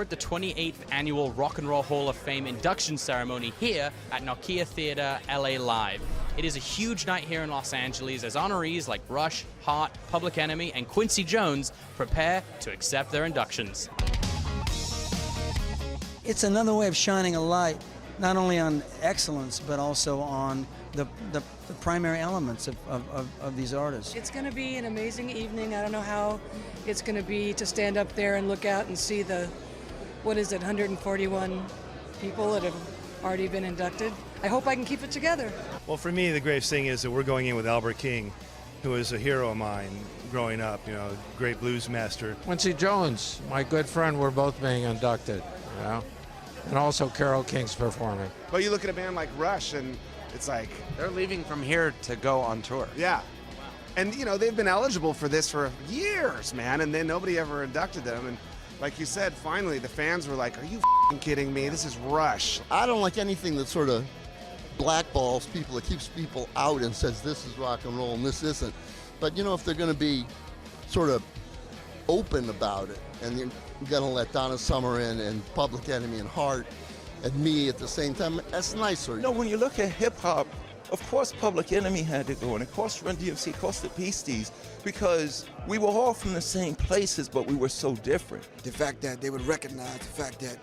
at the 28th Annual Rock and Roll Hall of Fame induction ceremony here at Nokia Theater LA Live. It is a huge night here in Los Angeles as honorees like Rush, Heart, Public Enemy, and Quincy Jones prepare to accept their inductions. It's another way of shining a light, not only on excellence, but also on the primary elements of these artists. It's going to be an amazing evening. I don't know how it's going to be to stand up there and look out and see the, 141 people that have already been inducted. I hope I can keep it together. Well, for me, the greatest thing is that we're going in with Albert King, who was a hero of mine growing up, great blues master. Quincy Jones, my good friend, we're both being inducted, and also Carole King's performing. Well, you look at a band like Rush, and it's like they're leaving from here to go on tour. Yeah. And, they've been eligible for this for years, man, and then nobody ever inducted them. And like you said, finally, the fans were like, are you kidding me? This is Rush. I don't like anything that sort of blackballs people, that keeps people out and says this is rock and roll and this isn't. But, if they're going to be sort of open about it, and you're going to let Donna Summer in and Public Enemy and Heart and me at the same time, that's nicer. When you look at hip-hop, of course Public Enemy had to go, and of course Run DMC, of course the Beasties, because we were all from the same places, but we were so different. The fact that they would recognize the fact that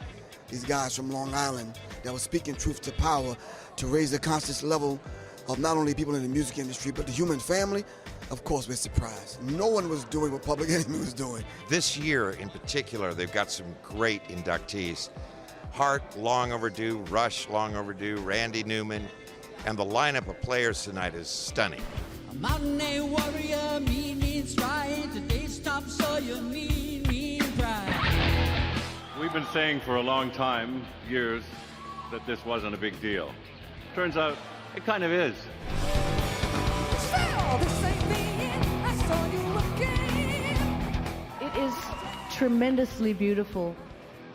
these guys from Long Island that were speaking truth to power to raise the conscious level of not only people in the music industry, but the human family, of course we're surprised. No one was doing what Public Enemy was doing. This year in particular, they've got some great inductees. Heart, long overdue. Rush, long overdue. Randy Newman. And the lineup of players tonight is stunning. A mountain warrior, means right. Today's top Sawyer, mean pride. We've been saying for a long time, years, that this wasn't a big deal. Turns out, it kind of is. It is tremendously beautiful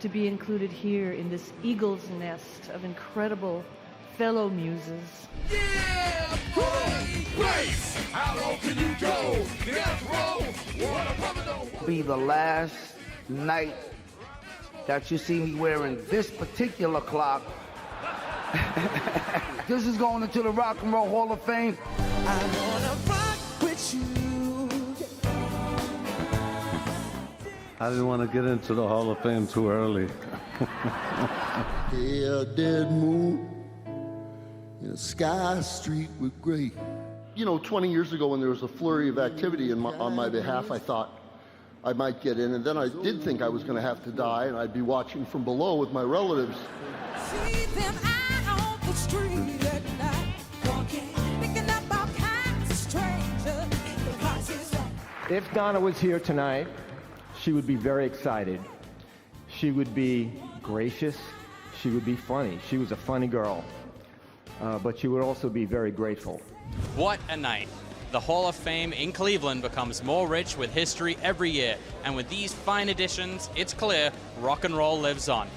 to be included here in this eagle's nest of incredible fellow muses. Yeah, Grace, how low can you go? Death row, what a brother. Be the last night that you see me wearing this particular clock. This is going into the Rock and Roll Hall of Fame. I wanna rock with you. I didn't want to get into the Hall of Fame too early. Yeah, dead moon in a sky street with gray. 20 years ago when there was a flurry of activity on my behalf, I thought I might get in, and then I did think I was going to have to die, and I'd be watching from below with my relatives. See them out on the street at night, walking, thinking about kinds of strangers. If Donna was here tonight, she would be very excited. She would be gracious. She would be funny. She was a funny girl. But she would also be very grateful. What a night. The Hall of Fame in Cleveland becomes more rich with history every year. And with these fine additions, it's clear rock and roll lives on.